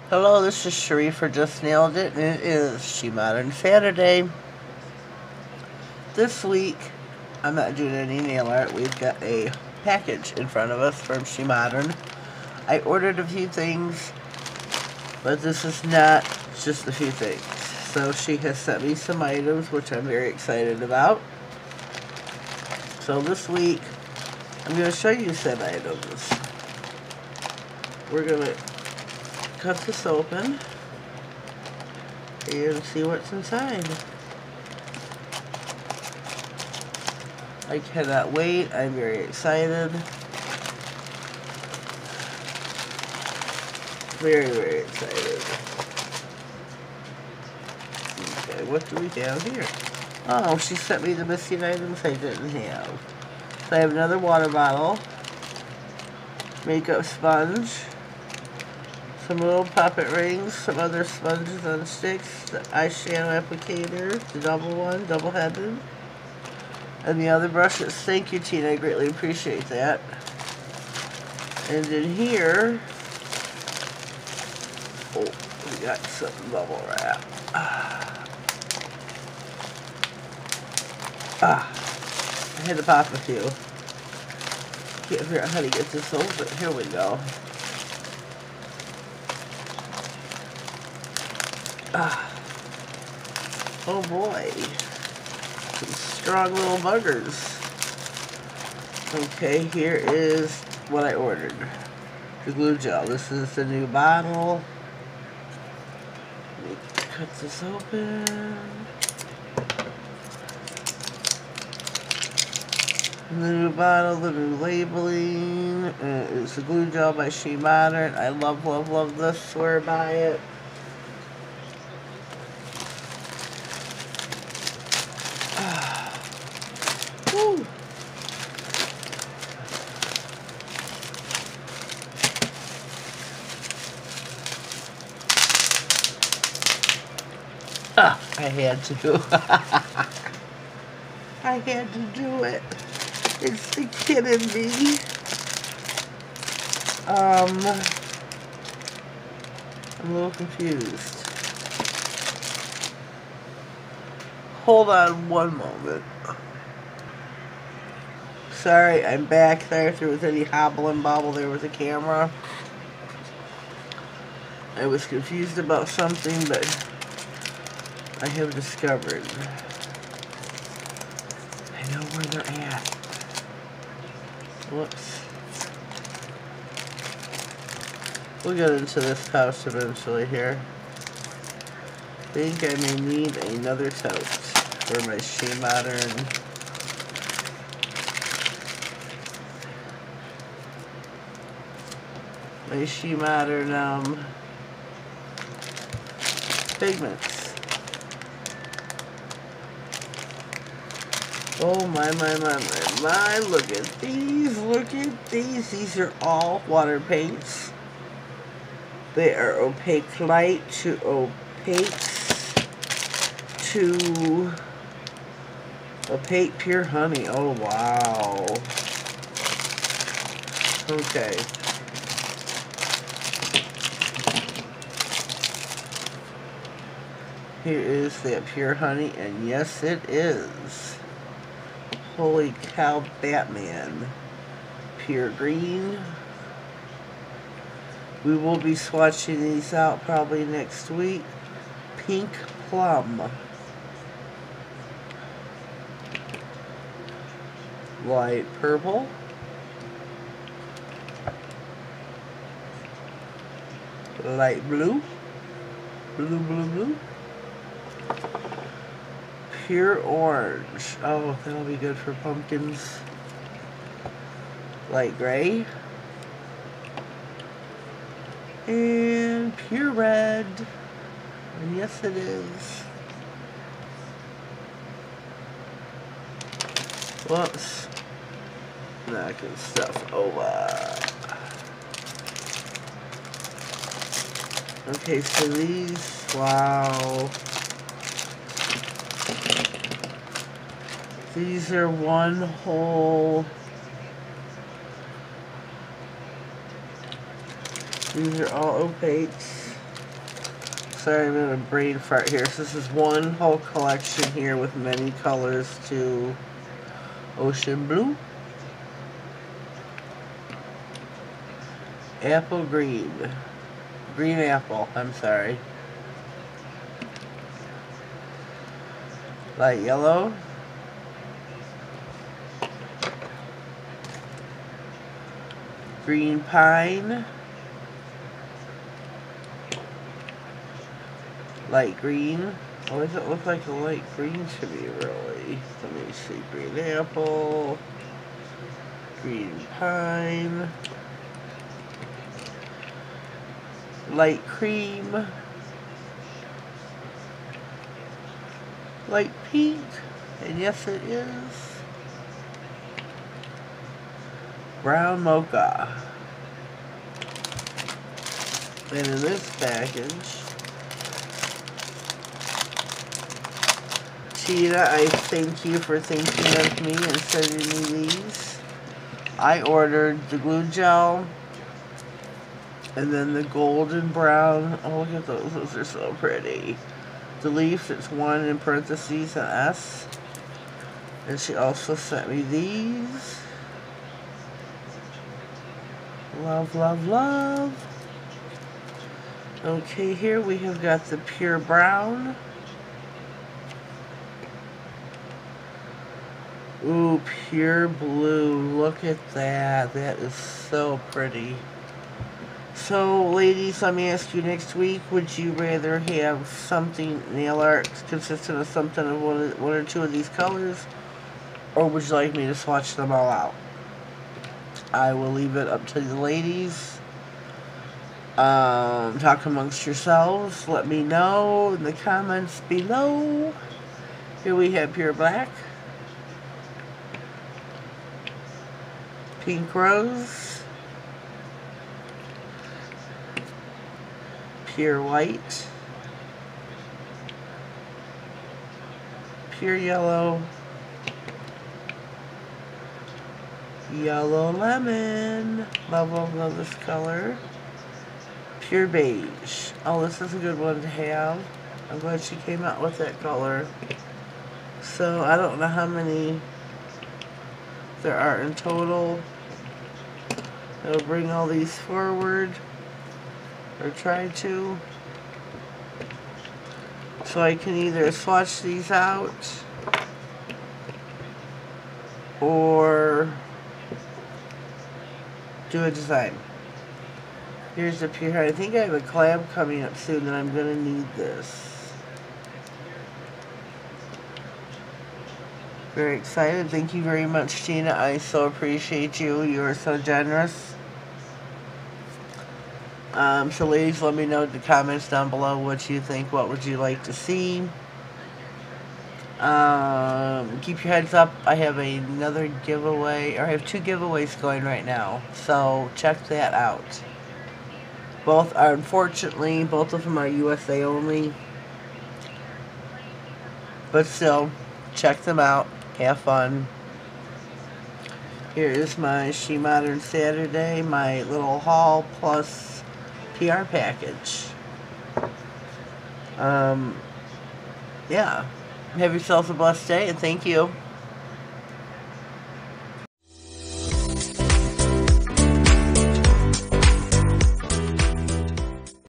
Hello, this is Cherie for Just Nailed It, and it is SheModern Saturday. This week, I'm not doing any nail art. We've got a package in front of us from SheModern. I ordered a few things, but this is not just a few things. So she has sent me some items, which I'm very excited about. So this week, I'm going to show you some items. We're going to cut this open and see what's inside. I cannot wait. I'm very excited. Very, very excited. Okay, what do we have here? Oh, she sent me the missing items I didn't have. So I have another water bottle, makeup sponge, some little poppet rings, some other sponges on sticks, the eyeshadow applicator, the double one, double-headed, and the other brushes. Thank you, Tina. I greatly appreciate that. And in here, oh, we got some bubble wrap. I had to pop a few. Can't figure out how to get this open. Here we go. Oh boy. Some strong little buggers. Okay, here is what I ordered. The glue gel. This is the new bottle. Let me cut this open. The new bottle, the new labeling. It's the glue gel by SheModern. I love, love, love this. Swear by it. Woo. I had to. I had to do it. It's the kid in me. I'm a little confused. Hold on one moment. Sorry, I'm back there. If there was any hobble and bobble there with the camera. I was confused about something, but I have discovered. I know where they're at. Whoops. We'll get into this pouch eventually here. I think I may need another tote for my SheModern. My SheModern pigments. Oh my, look at these, These are all water paints. They are opaque light to opaques to opaque pure honey. Oh wow. Okay. Here is that pure honey, and yes it is. Holy cow, Batman. Pure green. We will be swatching these out probably next week. Pink plum. Light purple. Light blue. Blue. Pure orange. Oh, that'll be good for pumpkins. Light gray. And pure red. And yes, it is. Whoops. Knocking stuff over. Okay, so these, wow. These are one whole These are all opaques. Sorry, I'm in a brain fart here. So this is one whole collection here with many colors to ocean blue, apple green, green apple, I'm sorry, light yellow, green pine, light green. Why does it look like a light green to me, really? Let me see. Green apple, green pine, light cream, light pink, and yes it is, brown mocha. And in this package, Tina, I thank you for thinking of me and sending me these. I ordered the glue gel and then the golden brown. Oh, look at those. Those are so pretty. The leaf, it's 1 in parentheses, an S. And she also sent me these. Love, love, love. Okay, here we have got the pure brown. Ooh, pure blue. Look at that. That is so pretty. So, ladies, let me ask you next week, would you rather have something, nail art, consistent of something of one or two of these colors? Or would you like me to swatch them all out? I will leave it up to the ladies. Talk amongst yourselves. Let me know in the comments below. Here we have pure black, pink rose, pure white, pure yellow, yellow lemon, love, love, love this color, pure beige. Oh, this is a good one to have. I'm glad she came out with that color. So, I don't know how many there are in total. It'll bring all these forward, or try to. So I can either swatch these out, or do a design. Here's the pure. I think I have a collab coming up soon and I'm going to need this. Very excited. Thank you very much, Tina. I so appreciate you. You are so generous. So ladies, let me know in the comments down below what you think. What would you like to see? Keep your heads up. I have another giveaway, or I have 2 giveaways going right now. So check that out. Both are, unfortunately, both of them are USA only. But still, check them out. Have fun. Here is my SheModern Saturday, my little haul plus PR package. Yeah. Have yourself a blessed day, and thank you.